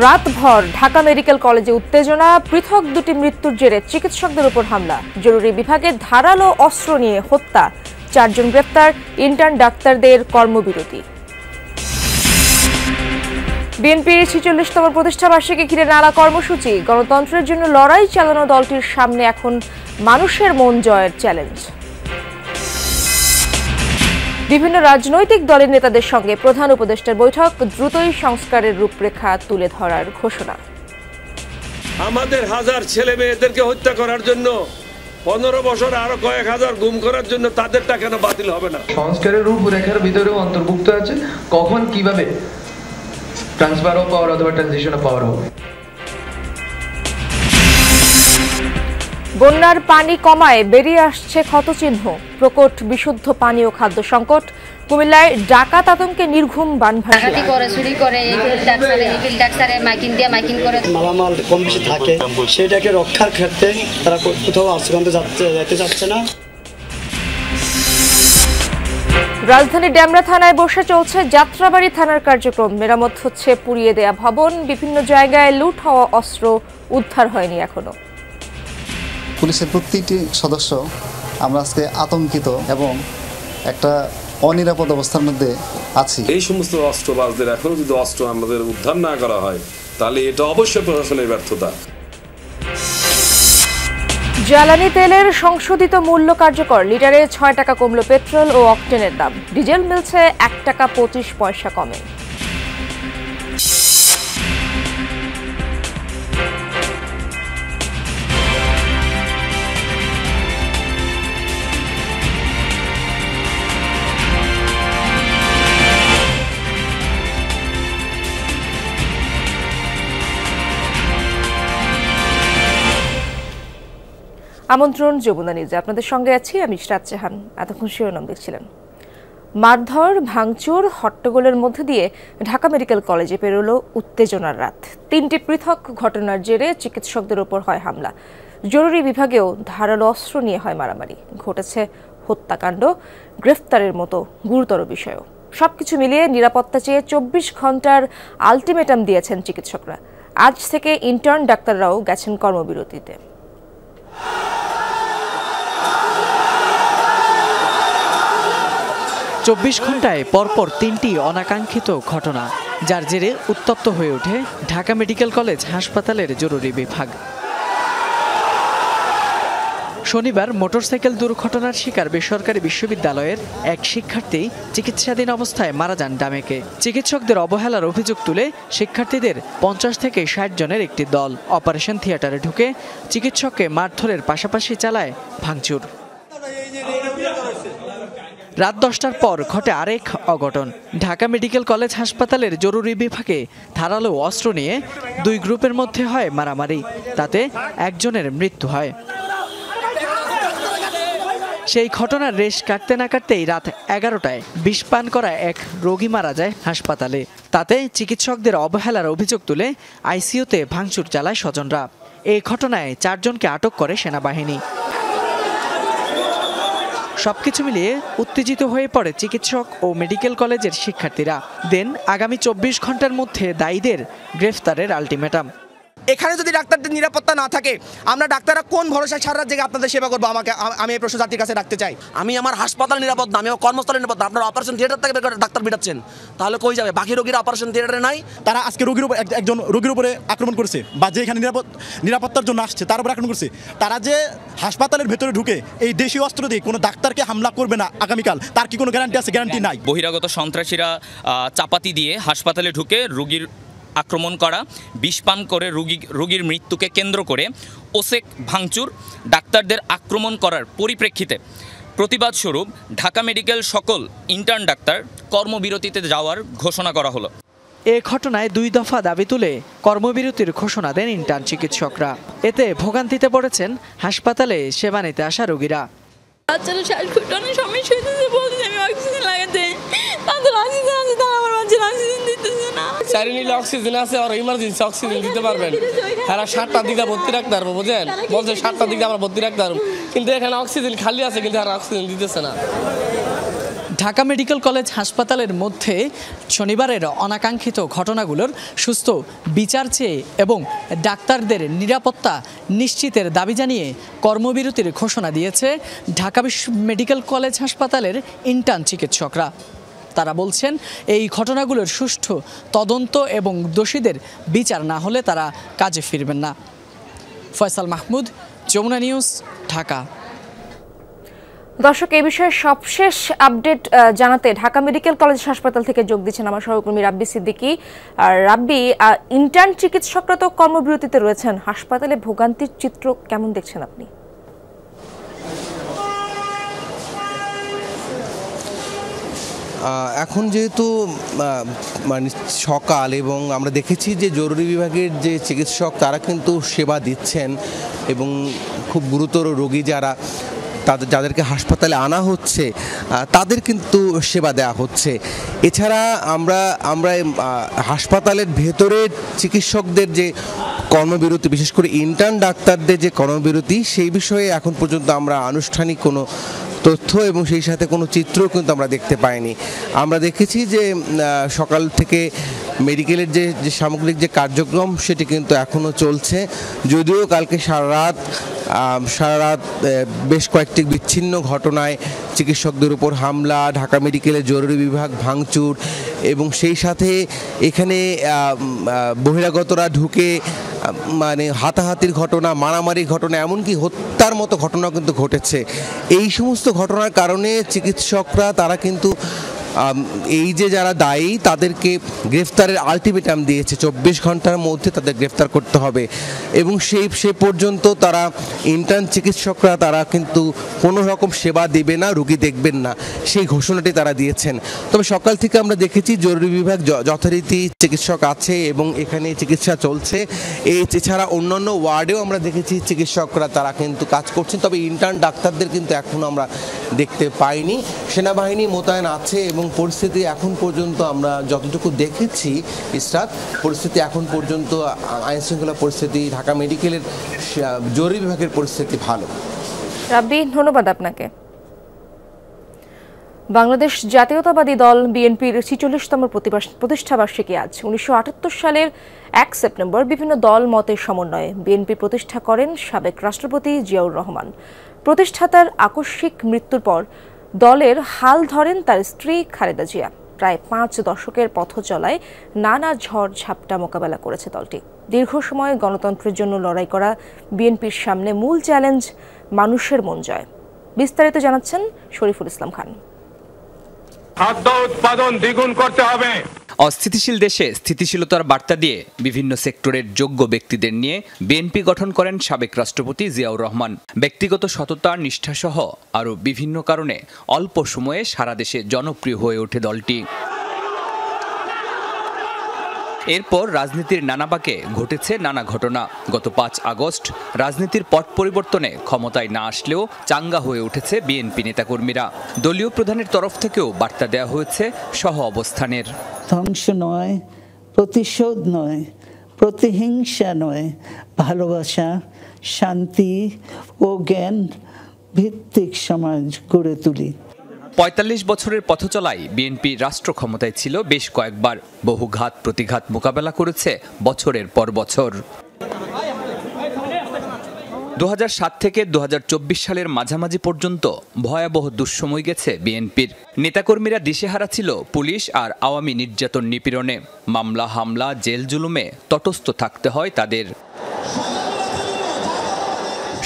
রাতভর ঢাকা মেডিকেল কলেজে উত্তেজনা, পৃথক দুটি মৃত্যুর জেরে চিকিৎসকদের উপর হামলা, জরুরি বিভাগে ধারালো অস্ত্র নিয়ে হত্যা, 4 জন গ্রেপ্তার, ইন্টার্ন ডাক্তারদের কর্মবিরতি। বিএনপির 46তম প্রতিষ্ঠাবার্ষিকী ঘিরে নানা কর্মসূচি, গণতন্ত্রের জন্য লড়াই চালানো দলটির সামনে এখন মানুষের মন জয়ের চ্যালেঞ্জ। বিভিন্ন রাজনৈতিক দলের নেতাদের সঙ্গে প্রধান উপদেষ্টার বৈঠক, দ্রুতই সংস্কারের রূপরেখা তুলে ধরার ঘোষণা। আমাদের হাজার ছেলে মেয়েদেরকে হত্যা করার জন্য 15 বছর আরো কয়েক হাজার গুম করার জন্য তাদেরটা কেন বাতিল হবে না? সংস্কারের রূপরেখার ভিতরেও অন্তর্ভুক্ত আছে কখন কিভাবে ট্রান্সফার অফ পাওয়ার অথবা ট্রানজিশন অফ পাওয়ার হবে। বন্যার পানি কমায় বেরিয়ে আসছে ক্ষতচিহ্ন, প্রকট বিশুদ্ধ পানি ও খাদ্য সংকট। কুমিল্লায় ডাকাত আতঙ্কে নির্ঘুম বানভাসী, চুরি করে মাইকিং করে মালামাল কম বেশি থাকে, সেটাকে রক্ষার ক্ষেত্রে তারা কোথাও আশ্রয় যেতে চাচ্ছে না। রাজধানীর ডেমরা থানায় বসে চলছে যাত্রাবাড়ি থানার কার্যক্রম, মেরামত হচ্ছে পুড়িয়ে দেয়া ভবন, বিভিন্ন জায়গায় লুট হওয়া অস্ত্র উদ্ধার হয়নি এখনো। পুলিশের প্রত্যেকটি সদস্য আমরা আজকে আতঙ্কিত এবং একটা অনিরাপদ অবস্থার মধ্যে আছি। এই সমস্ত অস্ত্রবাজদের এখনো যদি অস্ত্র আমাদের উদ্ধার না করা হয় তাহলে এটা অবশ্যই প্রশাসনের ব্যর্থতা। জ্বালানি তেলের সংশোধিত মূল্য কার্যকর, লিটারে 6 টাকা কমল পেট্রোল ও অকটেনের দাম, ডিজেল মিলছে 1 টাকা 25 পয়সা কমে। আমন্ত্রণ যমুনা নিউজে, আপনাদের সঙ্গে আছি আমি ইশরাত জাহান। এতক্ষণ শিরোনাম দেখছিলেন। মারধর, ভাঙচুর, হট্টগোলের মধ্যে দিয়ে ঢাকা মেডিকেল কলেজে পেরোলো উত্তেজনার রাত। 3টি পৃথক ঘটনার জেরে চিকিৎসকদের ওপর হয় হামলা, জরুরি বিভাগেও ধারালো অস্ত্র নিয়ে হয় মারামারি, ঘটেছে হত্যাকাণ্ড, গ্রেফতারের মতো গুরুতর বিষয়ও। সবকিছু মিলিয়ে নিরাপত্তা চেয়ে 24 ঘন্টার আলটিমেটাম দিয়েছেন চিকিৎসকরা। আজ থেকে ইন্টার্ন ডাক্তাররাও গেছেন কর্মবিরতিতে। 24 ঘন্টায় পরপর 3টি অনাকাঙ্ক্ষিত ঘটনা, যার জেরে উত্তপ্ত হয়ে ওঠে ঢাকা মেডিকেল কলেজ হাসপাতালের জরুরি বিভাগ। শনিবার মোটরসাইকেল দুর্ঘটনার শিকার বেসরকারি বিশ্ববিদ্যালয়ের এক শিক্ষার্থী চিকিৎসাধীন অবস্থায় মারা যান ডামেকে। চিকিৎসকদের অবহেলার অভিযোগ তুলে শিক্ষার্থীদের 50 থেকে 60 জনের একটি দল অপারেশন থিয়েটারে ঢুকে চিকিৎসককে মারধরের পাশাপাশি চালায় ভাঙচুর। রাত 10টার পর ঘটে আরেক অঘটন। ঢাকা মেডিকেল কলেজ হাসপাতালের জরুরি বিভাগে ধারালো অস্ত্র নিয়ে 2 গ্রুপের মধ্যে হয় মারামারি, তাতে একজনের মৃত্যু হয়। সেই ঘটনার রেশ কাটতে না কাটতেই রাত 11টায় বিষ পান করা এক রোগী মারা যায় হাসপাতালে। তাতে চিকিৎসকদের অবহেলার অভিযোগ তুলে আইসিইউতে ভাঙচুর চালায় স্বজনরা। এই ঘটনায় 4 জনকে আটক করে সেনাবাহিনী। সবকিছু মিলিয়ে উত্তেজিত হয়ে পড়ে চিকিৎসক ও মেডিকেল কলেজের শিক্ষার্থীরা। দেন আগামী 24 ঘন্টার মধ্যে দায়ীদের গ্রেফতারের আলটিমেটাম। এখানে যদি ডাক্তারদের নিরাপত্তা না থাকে, আমরা ডাক্তাররা কোন ভরসায় সারা রাত জেগে আপনাদের সেবা করবো? আমি এই প্রশ্ন জাতির কাছে রাখতে চাই। আমি আমার হাসপাতাল নিরাপদ না, আমি কর্মস্থলে নিরাপদ। আপনারা অপারেশন থিয়েটার থেকে ডাক্তার বিটাচ্ছেন, তাহলে কই যাবে? বাকি রোগীরা অপারেশন থিয়েটারে নাই। তারা আজকে একজন রোগীর উপরে আক্রমণ করেছে, বা যে এখানে নিরাপত্তার জন্য আসছে তার উপরে আক্রমণ করছে। তারা যে হাসপাতালের ভেতরে ঢুকে এই দেশীয় অস্ত্র দিয়ে কোনো ডাক্তারকে হামলা করবে না আগামীকাল, তার কি কোনো গ্যারান্টি আছে? গ্যারান্টি নাই। বহিরাগত সন্ত্রাসীরা চাপাতি দিয়ে হাসপাতালে ঢুকে রোগীর আক্রমণ করা, বিষ পান করে রোগীর মৃত্যুকে কেন্দ্র করে ওসেক ভাঙচুর, ডাক্তারদের আক্রমণ করার পরিপ্রেক্ষিতে প্রতিবাদ স্বরূপ ঢাকা মেডিকেল সকল ইন্টার্ন ডাক্তার কর্মবিরতিতে যাওয়ার ঘোষণা করা হলো। এ ঘটনায় 2 দফা দাবি তুলে কর্মবিরতির ঘোষণা দেন ইন্টার্ন চিকিৎসকরা। এতে ভোগান্তিতে পড়েছেন হাসপাতালে সেবা নিতে আসা রোগীরা। অক্সিজেন আছে আর ইমার্জেন্সি অক্সিজেন দিতে পারবেন। হ্যাঁ, 7টার দিকে ভর্তি রাখতে পারবো, বুঝলেন? বলছে 7টার দিকে আমরা ভর্তি রাখতে পারবো, কিন্তু এখানে অক্সিজেন খালি আছে, কিন্তু আর অক্সিজেন দিতেছে না। ঢাকা মেডিকেল কলেজ হাসপাতালের মধ্যে শনিবারের অনাকাঙ্ক্ষিত ঘটনাগুলোর সুস্থ বিচার চেয়ে এবং ডাক্তারদের নিরাপত্তা নিশ্চিতের দাবি জানিয়ে কর্মবিরতির ঘোষণা দিয়েছে ঢাকা মেডিকেল কলেজ হাসপাতালের ইন্টার্ন চিকিৎসকরা। তারা বলছেন এই ঘটনাগুলোর সুষ্ঠু তদন্ত এবং দোষীদের বিচার না হলে তারা কাজে ফিরবেন না। ফয়সাল মাহমুদ, যমুনা নিউজ, ঢাকা। দর্শক, এই বিষয়ে সবশেষ আপডেট জানাতে ঢাকা মেডিকেল কলেজ হাসপাতাল থেকে যোগ দিচ্ছেন আমার সহকর্মী রাব্বি সিদ্দিকী। আর রাব্বি, ইন্টার্ন চিকিৎসকরা তো কর্মবিরতিতে রয়েছেন, হাসপাতালে ভোগান্তির চিত্র কেমন দেখছেন আপনি? এখন যেহেতু মানে সকাল এবং আমরা দেখেছি যে জরুরি বিভাগের যে চিকিৎসক তারা কিন্তু সেবা দিচ্ছেন এবং খুব গুরুতর রোগী যাদেরকে হাসপাতালে আনা হচ্ছে তাদের কিন্তু সেবা দেওয়া হচ্ছে। এছাড়া আমরা হাসপাতালের ভেতরের চিকিৎসকদের যে কর্মবিরতি, বিশেষ করে ইন্টার্ন ডাক্তারদের যে কর্মবিরতি, সেই বিষয়ে এখন পর্যন্ত আমরা আনুষ্ঠানিক কোনো তথ্য এবং সেই সাথে কোনো চিত্রও কিন্তু আমরা দেখতে পাইনি। আমরা দেখেছি যে সকাল থেকে মেডিকেলের যে সামগ্রিক যে কার্যক্রম সেটি কিন্তু এখনও চলছে, যদিও কালকে সারা রাত বেশ কয়েকটি বিচ্ছিন্ন ঘটনায় চিকিৎসকদের উপর হামলা, ঢাকা মেডিকেলের জরুরি বিভাগ ভাঙচুর এবং সেই সাথে এখানে বহিরাগতরা ঢুকে মানে হাতাহাতির ঘটনা, মারামারির ঘটনা, এমনকি হত্যার মতো ঘটনাও কিন্তু ঘটেছে। এই সমস্ত ঘটনার কারণে চিকিৎসকরা তারা কিন্তু এই যে যারা দায়ী তাদেরকে গ্রেফতারের আলটিমেটাম দিয়েছে, 24 ঘন্টার মধ্যে তাদের গ্রেফতার করতে হবে এবং সে পর্যন্ত তারা ইন্টার্ন চিকিৎসকরা তারা কিন্তু কোনো রকম সেবা দেবে না, রুগী দেখবেন না, সেই ঘোষণাটি তারা দিয়েছেন। তবে সকাল থেকে আমরা দেখেছি জরুরি বিভাগ যথারীতি চিকিৎসক আছে এবং এখানে চিকিৎসা চলছে। এছাড়া অন্যান্য ওয়ার্ডেও আমরা দেখেছি চিকিৎসকরা তারা কিন্তু কাজ করছেন, তবে ইন্টার্ন ডাক্তারদের কিন্তু এখনও আমরা দেখতে পাইনি। সেনাবাহিনী মোতায়েন আছে এবং পরিস্থিতি এখন পর্যন্ত আমরা যতটুকু দেখেছি ইসরাত, পরিস্থিতি এখন পর্যন্ত আইনশৃঙ্খলা পরিস্থিতি, ঢাকা মেডিকেলের জরুরি বিভাগের পরিস্থিতি ভালো। রাব্বি, ধন্যবাদ আপনাকে। বাংলাদেশ জাতীয়তাবাদী দল বিএনপির 46তম প্রতিষ্ঠাবার্ষিকী আজ। 1978 সালের 1 সেপ্টেম্বর বিভিন্ন দল মতের সমন্বয়ে বিএনপি প্রতিষ্ঠা করেন সাবেক রাষ্ট্রপতি জিয়াউর রহমান। প্রতিষ্ঠাতার আকস্মিক মৃত্যুর পর দলের হাল ধরেন তার স্ত্রী খালেদা জিয়া। প্রায় 5 দশকের পথ চলায় নানা ঝড় ঝাপটা মোকাবেলা করেছে দলটি। দীর্ঘ সময় গণতন্ত্রের জন্য লড়াই করা বিএনপির সামনে মূল চ্যালেঞ্জ মানুষের মন জয়। বিস্তারিত জানাচ্ছেন শরীফুল ইসলাম খান। খাদ্য উৎপাদন দ্বিগুণ করতে হবে। অস্থিতিশীল দেশে স্থিতিশীলতার বার্তা দিয়ে বিভিন্ন সেক্টরের যোগ্য ব্যক্তিদের নিয়ে বিএনপি গঠন করেন সাবেক রাষ্ট্রপতি জিয়াউর রহমান। ব্যক্তিগত সততা, নিষ্ঠাসহ আরও বিভিন্ন কারণে অল্প সময়ে সারা দেশে জনপ্রিয় হয়ে ওঠে দলটি। এরপর রাজনীতির নানা বাঁকে ঘটেছে নানা ঘটনা। গত 5 আগস্ট রাজনীতির পট পরিবর্তনে ক্ষমতায় না আসলেও চাঙ্গা হয়ে উঠেছে বিএনপি নেতাকর্মীরা। দলীয় প্রধানের তরফ থেকেও বার্তা দেওয়া হয়েছে সহ অবস্থানের। ধ্বংস নয়, প্রতিশোধ নয়, প্রতিহিংসা নয়, ভালোবাসা, শান্তি ও জ্ঞান ভিত্তিক সমাজ গড়ে তুলি। 45 বছরের পথ চলায় বিএনপি রাষ্ট্র ক্ষমতায় ছিল বেশ কয়েকবার। বহু ঘাত প্রতিঘাত মোকাবেলা করেছে বছরের পর বছর। 2007 থেকে 2024 সালের মাঝামাঝি পর্যন্ত ভয়াবহ দুঃসময় গেছে বিএনপির। নেতাকর্মীরা দিশেহারা ছিল পুলিশ আর আওয়ামী নির্যাতন নিপীড়নে। মামলা, হামলা, জেল জুলুমে তটস্থ থাকতে হয় তাদের।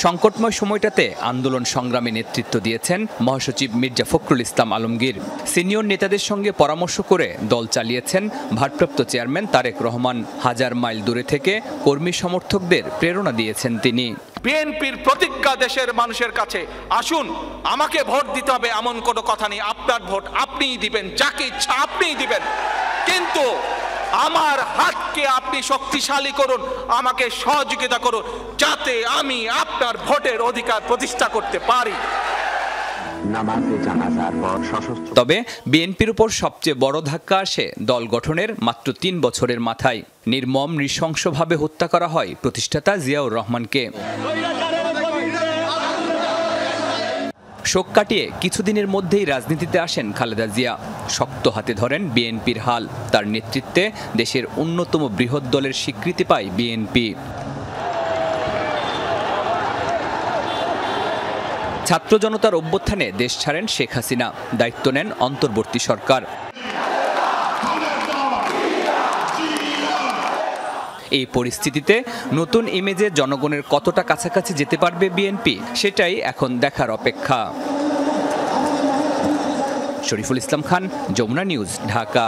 সংকটময় সময়টাতে আন্দোলন সংগ্রামে নেতৃত্ব দিয়েছেন মহাসচিব মির্জা ফখরুল ইসলাম আলমগীর। সিনিয়র নেতাদের সঙ্গে পরামর্শ করে দল চালিয়েছেন ভারপ্রাপ্ত চেয়ারম্যান তারেক রহমান। হাজার মাইল দূরে থেকে কর্মী সমর্থকদের প্রেরণা দিয়েছেন তিনি। বিএনপির প্রতিজ্ঞা দেশের মানুষের কাছে, আসুন আমাকে ভোট দিতে হবে এমন কোনো কথা নেই। আপনার ভোট আপনিই দিবেন, যাকে ইচ্ছা আপনিই দিবেন, কিন্তু আমার হাতকে আপনি শক্তিশালী করুন, আমাকে সহযোগিতা করুন, যাতে আমি আপনার ভোটের অধিকার প্রতিষ্ঠা করতে পারি। তবে বিএনপির উপর সবচেয়ে বড় ধাক্কা আসে দল গঠনের মাত্র 3 বছরের মাথায়। নির্মম নৃশংসভাবে হত্যা করা হয় প্রতিষ্ঠাতা জিয়াউর রহমানকে। শোক কাটিয়ে কিছুদিনের মধ্যেই রাজনীতিতে আসেন খালেদা জিয়া। শক্ত হাতে ধরেন বিএনপির হাল। তার নেতৃত্বে দেশের অন্যতম বৃহৎ দলের স্বীকৃতি পায় বিএনপি। ছাত্র জনতার অভ্যুত্থানে দেশ ছাড়েন শেখ হাসিনা, দায়িত্ব নেন অন্তর্বর্তী সরকার। এই পরিস্থিতিতে নতুন ইমেজে জনগণের কতটা কাছাকাছি যেতে পারবে বিএনপি, সেটাই এখন দেখার অপেক্ষা। শরীফুল ইসলাম খান, যমুনা নিউজ, ঢাকা।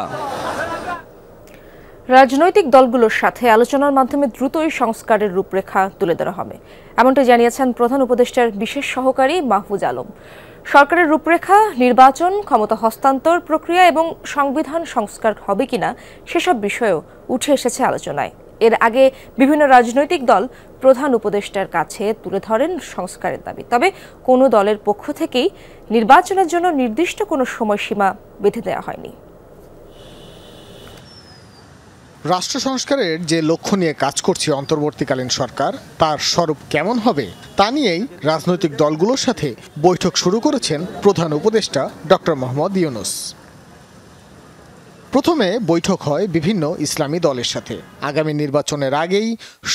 রাজনৈতিক দলগুলোর সাথে আলোচনার মাধ্যমে দ্রুতই সংস্কারের রূপরেখা তুলে ধরা হবে, এমনটা জানিয়েছেন প্রধান উপদেষ্টার বিশেষ সহকারী মাহফুজ আলম। সরকারের রূপরেখা, নির্বাচন, ক্ষমতা হস্তান্তর প্রক্রিয়া এবং সংবিধান সংস্কার হবে কিনা সেসব বিষয়েও উঠে এসেছে আলোচনায়। এর আগে বিভিন্ন রাজনৈতিক দল প্রধান উপদেষ্টার কাছে তুলে ধরেন সংস্কারের দাবি। তবে কোনো দলের পক্ষ থেকেই নির্বাচনের জন্য নির্দিষ্ট কোনো সময়সীমা বেঁধে দেওয়া হয়নি। রাষ্ট্র সংস্কারের যে লক্ষ্য নিয়ে কাজ করছে অন্তর্বর্তীকালীন সরকার, তার স্বরূপ কেমন হবে তা নিয়েই রাজনৈতিক দলগুলোর সাথে বৈঠক শুরু করেছেন প্রধান উপদেষ্টা ডক্টর মোহাম্মদ ইউনূস। প্রথমে বৈঠক হয় বিভিন্ন ইসলামী দলের সাথে। আগামী নির্বাচনের আগেই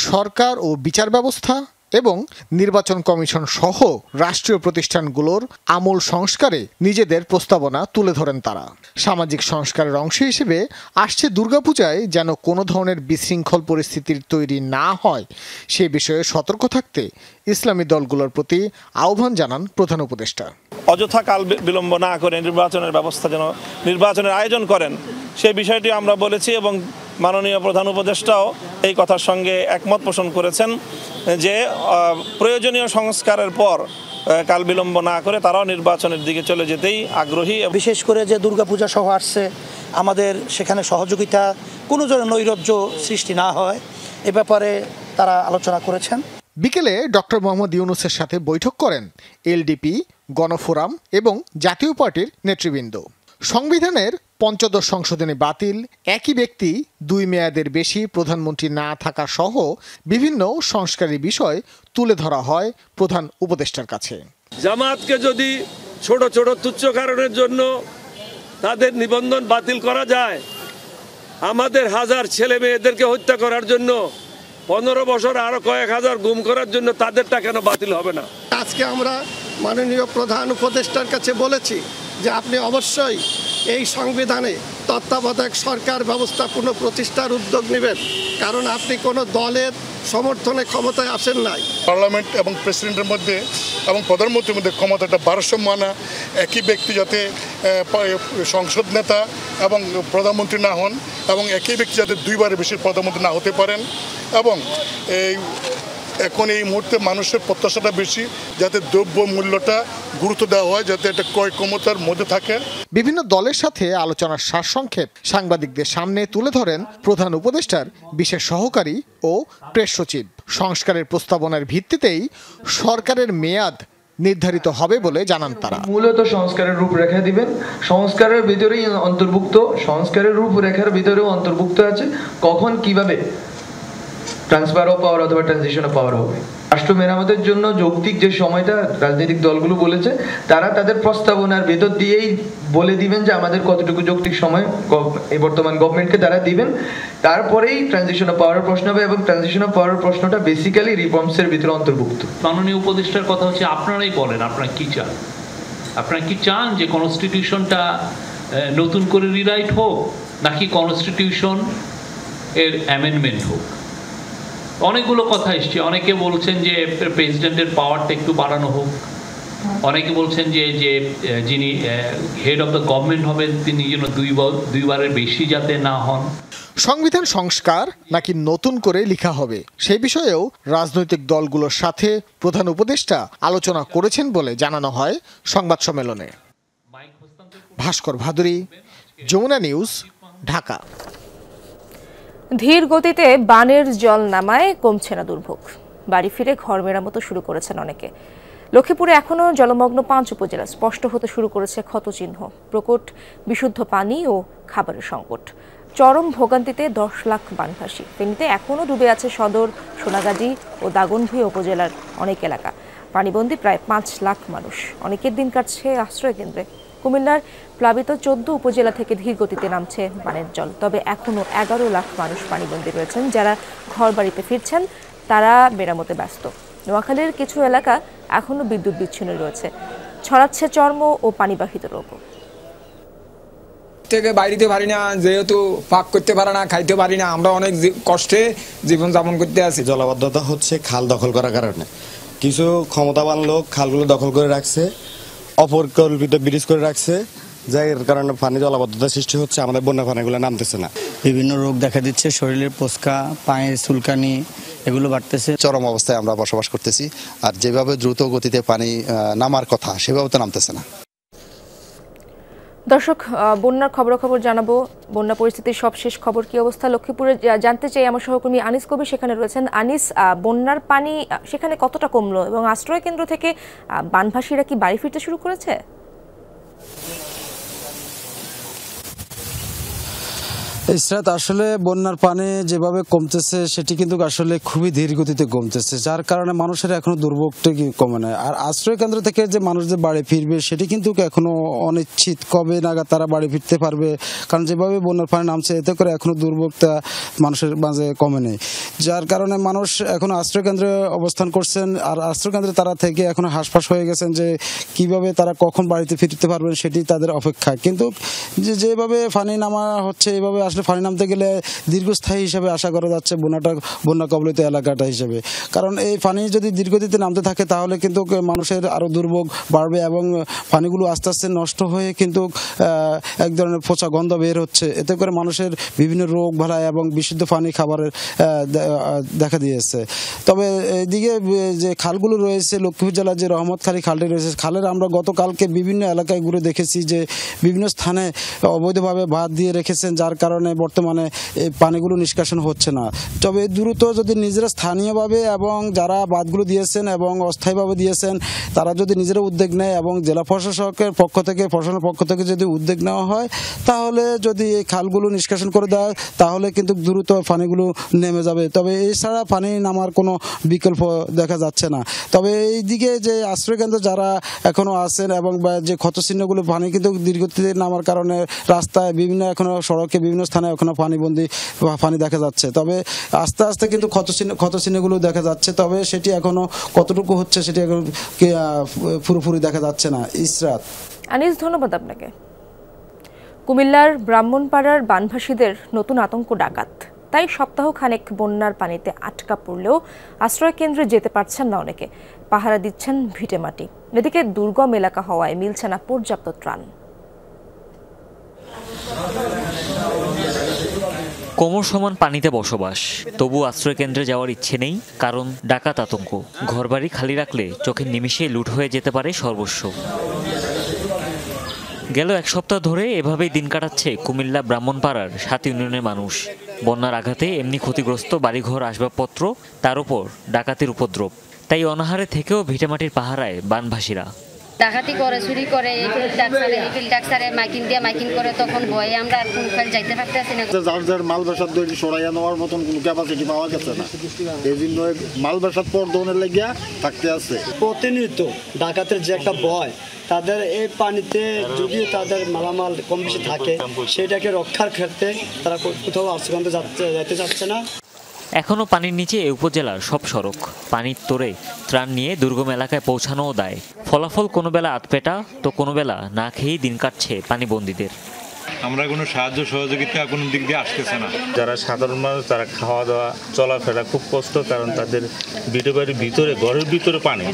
সরকার ও বিচার ব্যবস্থা এবং নির্বাচন কমিশন সহ রাষ্ট্রীয় প্রতিষ্ঠানগুলোর আমূল সংস্কারে নিজেদের প্রস্তাবনা তুলে ধরেন তারা। সামাজিক সংস্কারের অংশ হিসেবে আসছে দুর্গাপূজায় যেন কোনো ধরনের বিশৃঙ্খল পরিস্থিতির তৈরি না হয় সে বিষয়ে সতর্ক থাকতে ইসলামী দলগুলোর প্রতি আহ্বান জানান প্রধান উপদেষ্টা। অযথা কাল বিলম্ব না করে নির্বাচনের ব্যবস্থা যেন নির্বাচনের আয়োজন করেন সেই বিষয়টি আমরা বলেছি এবং মাননীয় প্রধান উপদেষ্টাও এই কথার সঙ্গে একমত পোষণ করেছেন যে প্রয়োজনীয় সংস্কারের পর কাল বিলম্ব না করে তারাও নির্বাচনের দিকে চলে যেতেই আগ্রহী। বিশেষ করে যে দুর্গাপূজা সহ আসছে, আমাদের সেখানে সহযোগিতা কোনো ধরনের নৈরাজ্য সৃষ্টি না হয় এ ব্যাপারে তারা আলোচনা করেছেন। বিকেলে ডক্টর মোহাম্মদ ইউনূসের সাথে বৈঠক করেন এলডিপি, গণফোরাম এবং জাতীয় পার্টির নেতৃবৃন্দ। সংবিধানের ৫৫ সংশোধনী বাতিল, একই ব্যক্তি ২ মেয়াদের বেশি প্রধানমন্ত্রী না থাকা সহ বিভিন্ন সংস্কারের বিষয় তুলে ধরা হয় প্রধান উপদেষ্টার কাছে। জামাতকে যদি ছোট ছোট তুচ্ছ কারণের জন্য তাদের নিবন্ধন বাতিল করা যায়, আমাদের হাজার ছেলে মেয়েদেরকে হত্যা করার জন্য 15 বছর আরো কয়েক হাজার গুম করার জন্য তাদেরটা কেন বাতিল হবে না? আজকে আমরা মাননীয় প্রধান উপদেষ্টার কাছে বলেছি যে আপনি অবশ্যই এই সংবিধানে তত্ত্বাবধায়ক সরকার ব্যবস্থা পুনঃপ্রতিষ্ঠার উদ্যোগ নেবেন, কারণ আপনি কোনো দলের সমর্থনে ক্ষমতায় আসেন নাই। পার্লামেন্ট এবং প্রেসিডেন্টের মধ্যে এবং প্রধানমন্ত্রীর মধ্যে ক্ষমতাটা ভারসাম্য আনা, একই ব্যক্তি যাতে সংসদ নেতা এবং প্রধানমন্ত্রী না হন এবং একই ব্যক্তি যাতে 2 বারের বেশি প্রধানমন্ত্রী না হতে পারেন এবং এখন এই মুহূর্তে মানুষের প্রত্যাশাটা বেশি, যাতে দ্রব্য মূল্যটা গুরুত্ব দেওয়া হয়, যাতে এটা ক্রয় ক্ষমতার মধ্যে থাকে। বিভিন্ন দলের সাথে আলোচনার সারসংক্ষেপ সাংবাদিকদের সামনে তুলে ধরেন প্রধান উপদেষ্টার বিশেষ সহকারী ও প্রেস সচিব। সংস্কারের প্রস্তাবনার ভিত্তিতেই সরকারের মেয়াদ নির্ধারিত হবে বলে জানান তারা। মূলত সংস্কারের রূপরেখা দিবেন, সংস্কারের ভিতরেই অন্তর্ভুক্ত, সংস্কারের রূপরেখার ভিতরেও অন্তর্ভুক্ত আছে কখন কিভাবে ট্রান্সফার অফ পাওয়ার অথবা ট্রানজিশন অফ পাওয়ার হবে। রাষ্ট্র মেরামতের জন্য যৌক্তিক যে সময়টা রাজনৈতিক দলগুলো বলেছে, তারা তাদের প্রস্তাবনার ভেতর দিয়েই বলে দিবেন যে আমাদের কতটুকু যৌক্তিক সময় এই বর্তমান গভর্নমেন্টকে তারা দিবেন। তারপরেই ট্রানজিশন অফ পাওয়ার প্রশ্ন হবে এবং ট্রানজিশন অফ পাওয়ার প্রশ্নটা বেসিক্যালি রিফর্মসের ভিতরে অন্তর্ভুক্ত। মাননীয় উপদেষ্টার কথা হচ্ছে আপনারাই বলেন আপনারা কি চান। আপনারা কি চান যে কনস্টিটিউশনটা নতুন করে রিরাইট হোক নাকি কনস্টিটিউশন এর অ্যামেন্ডমেন্ট হোক? অনেকগুলো কথা এসছে। অনেকে বলছেন যে প্রেসিডেন্টের পাওয়ারটা একটু বাড়ানো হোক, অনেকে বলছেন যে যিনি হেড অফ দ্য গভর্নমেন্ট হবেন তিনি যেন 2 বারের বেশি যাতে না হন। সংবিধান সংস্কার নাকি নতুন করে লেখা হবে সেই বিষয়েও রাজনৈতিক দলগুলোর সাথে প্রধান উপদেষ্টা আলোচনা করেছেন বলে জানানো হয় সংবাদ সম্মেলনে। ভাস্কর ভাদুরী, যমুনা নিউজ, ঢাকা। ধীর গতিতে বানের জল নামায় কমছে না দুর্ভোগ। বাড়ি ফিরে ঘর মেরামতো শুরু করেছেন অনেকে। লক্ষ্মীপুরে এখনও জলমগ্ন 5 উপজেলা স্পষ্ট হতে শুরু করেছে ক্ষতচিহ্ন, প্রকট বিশুদ্ধ পানি ও খাবারের সংকট। চরম ভোগান্তিতে 10 লাখ বানভাসী। ফেনীতে এখনও ডুবে আছে সদর, সোনাগাজী ও দাগনভূঞা উপজেলার অনেক এলাকা। পানিবন্দী প্রায় 5 লাখ মানুষ। অনেকের দিন কাটছে আশ্রয় কেন্দ্রে। কুমিল্লার প্লাবিত 14 উপজেলা থেকে ধীর গতিতে নামছে পানির জল। তবে এখনও 11 লাখ মানুষ পানিবন্দী রয়েছেন। যারা ঘর বাড়িতে ফিরছেন তারা মেরামতে ব্যস্ত। নোয়াখালীর কিছু এলাকা এখনও বিদ্যুৎ বিচ্ছিন্ন রয়েছে। ছড়াচ্ছে চর্ম ও পানিবাহিত রোগ। থেকে বাইরে পারি না, যেহেতু পাক করতে পারে না, খাইতে পারি না, আমরা অনেক কষ্টে জীবন যাপন করতে আছি। জলাবদ্ধতা হচ্ছে খাল দখল করার কারণে। কিছু ক্ষমতাবান লোক খালগুলো দখল করে রাখছে, অপরিকল্পিত ব্রিজ করে রাখছে, যার কারণে পানি জলাবদ্ধতা সৃষ্টি হচ্ছে। আমাদের বন্যা পানিগুলো নামতেছে না। বিভিন্ন রোগ দেখা দিচ্ছে, শরীরের পোস্কা, পায়ের চুলকানি এগুলো বাড়তেছে। চরম অবস্থায় আমরা বসবাস করতেছি। আর যেভাবে দ্রুত গতিতে পানি নামার কথা সেভাবে তো নামতেছে না। দর্শক, বন্যার খবরাখবর জানাবো। বন্যা পরিস্থিতির সবশেষ খবর কি অবস্থা লক্ষ্মীপুরে জানতে চাই আমার সহকর্মী আনিস কবির সেখানে রয়েছেন। আনিস, বন্যার পানি সেখানে কতটা কমলো এবং আশ্রয় কেন্দ্র থেকে বানভাসীরা কি বাড়ি ফিরতে শুরু করেছে? ইসরাত, আসলে বন্যার পানি যেভাবে কমতেছে সেটি কিন্তু আসলে খুবই ধীর গতিতে কমতেছে, যার কারণে মানুষের এখনো দুর্ভোগটা কমে নেয়। আর আশ্রয় কেন্দ্র থেকে যে মানুষ যে বাড়ি ফিরবে সেটি কিন্তু এখনো অনিশ্চিত, কবে নাগাদ তারা বাড়ি ফিরতে পারবে। কারণ যেভাবে বন্যার পানি নামছে এতে করে এখনো দুর্ভোগটা মানুষের মাঝে কমে নেই, যার কারণে মানুষ এখনো আশ্রয় কেন্দ্রে অবস্থান করছেন। আর আশ্রয় কেন্দ্রে তারা থেকে এখনো হাসপাস হয়ে গেছেন যে কিভাবে তারা কখন বাড়িতে ফিরতে পারবেন সেটি তাদের অপেক্ষা। কিন্তু যেভাবে পানি নামা হচ্ছে এইভাবে পানি নামতে গেলে দীর্ঘস্থায়ী হিসেবে আশা করা যাচ্ছে বন্যা কবলিত এলাকাটা হিসেবে। কারণ এই পানি যদি দীর্ঘগতিতে নামতে থাকে তাহলে কিন্তু মানুষের আরো দুর্ভোগ বাড়বে এবং পানিগুলো আস্তে আস্তে নষ্ট হয়ে কিন্তু এক ধরনের পচা গন্ধ বের হচ্ছে। এতে করে মানুষের বিভিন্ন রোগ বালাই এবং বিশুদ্ধ পানি খাবারের দেখা দিয়েছে। তবে এদিকে যে খালগুলো রয়েছে, লক্ষ্মীপুর জেলার যে রহমতখালী খালটি রয়েছে, খালের আমরা গতকালকে বিভিন্ন এলাকায় ঘুরে দেখেছি যে বিভিন্ন স্থানে অবৈধভাবে বাঁধ দিয়ে রেখেছেন, যার কারণে বর্তমানে এই পানিগুলো নিষ্কাশন হচ্ছে না। তবে দ্রুত যদি নিজেরা স্থানীয়ভাবে এবং যারা বাঁধগুলো দিয়েছেন এবং অস্থায়ীভাবে দিয়েছেন তারা যদি নিজেরা উদ্যোগ নেয় এবং জেলা প্রশাসকের পক্ষ থেকে প্রশাসনের পক্ষ থেকে যদি উদ্যোগ নেওয়া হয় তাহলে যদি এই খালগুলো নিষ্কাশন করে দেয় তাহলে কিন্তু দ্রুত পানিগুলো নেমে যাবে। তবে এছাড়া পানি নামার কোনো বিকল্প দেখা যাচ্ছে না। তবে এইদিকে যে আশ্রয়কেন্দ্র যারা এখনো আছেন এবং যে ক্ষতচিহ্নগুলো পানি কিন্তু দীর্ঘগতিতে নামার কারণে রাস্তায় বিভিন্ন এখনো সড়কে বিভিন্ন স্থানে এখনো পানি দেখা যাচ্ছে। তবে আস্তে আস্তে কিন্তু ক্ষতচিহ্নগুলো দেখা যাচ্ছে। তবে সেটি এখনো কতটুকু হচ্ছে সেটি এখন পুরোপুরি দেখা যাচ্ছে না। ইসরাত, আনিস, ধন্যবাদ আপনাকে। কুমিল্লার ব্রাহ্মণপাড়ার বানভাসীদের নতুন আতঙ্ক ডাকাত। তাই সপ্তাহখানেক বন্যার পানিতে আটকা পড়লেও আশ্রয় কেন্দ্রে যেতে পারছেন না অনেকে। পাহারা দিচ্ছেন ভিটেমাটি। এদিকে দুর্গম এলাকা হওয়ায় মিলছে না পর্যাপ্ত ত্রাণ। কোমর সমান পানিতে বসবাস, তবু আশ্রয় কেন্দ্রে যাওয়ার ইচ্ছে নেই, কারণ ডাকাত আতঙ্ক। ঘরবাড়ি খালি রাখলে চোখের নিমিষে লুট হয়ে যেতে পারে সর্বস্ব। গেল এক সপ্তাহ ধরে এভাবেই দিন কাটাচ্ছে কুমিল্লা ব্রাহ্মণপাড়ার 7 ইউনিয়নের মানুষ। বন্যার আঘাতে এমনি ক্ষতিগ্রস্ত বাড়িঘর, আসবাবপত্র, তার উপর ডাকাতির উপদ্রব। তাই অনাহারে থেকেও ভিটেমাটির পাহারায় বানভাসীরা। ডাকাতি করে, চুরি করে, এপিল ডাক্তারে মাইকিং দিয়ে মাইকিং করে, তখন ভয়ে আমরা আর কোন ফেল যাইতে পারতেছি না। যার যার মাল বাসার দড়ি সরাইয়া নেওয়ার মতন কোনো ক্যাপাসিটি পাওয়া গেছে না। এই জন্য মাল বাসার পর্দনের লাগিয়া থাকতে আছে। প্রতিনিয়ত ডাকাতের যে একটা ভয়, তাদের এই পানিতে যদি তাদের মালামাল কম বেশি থাকে সেটাকে রক্ষার ক্ষেত্রে তারা কোথাও আশ্রয় যাইতে চাচ্ছে না। এখনও পানির নিচে এ উপজেলার সব সড়ক। পানির তোরে ত্রাণ নিয়ে দুর্গম এলাকায় পৌঁছানোও দায়। ফলাফল কোনো বেলা আধপেটা তো কোনো বেলা না খেয়েই দিন কাটছে পানিবন্দীদের। আমরা কোনো সাহায্য সহযোগিতা কোনো দিক দিয়ে আসতেছে না। যারা সাধারণ মানুষ তারা খাওয়া দাওয়া চলাফেরা খুব কষ্ট, কারণ তাদের ভিটে বাড়ির ভিতরে, ঘরের ভিতরে পানি।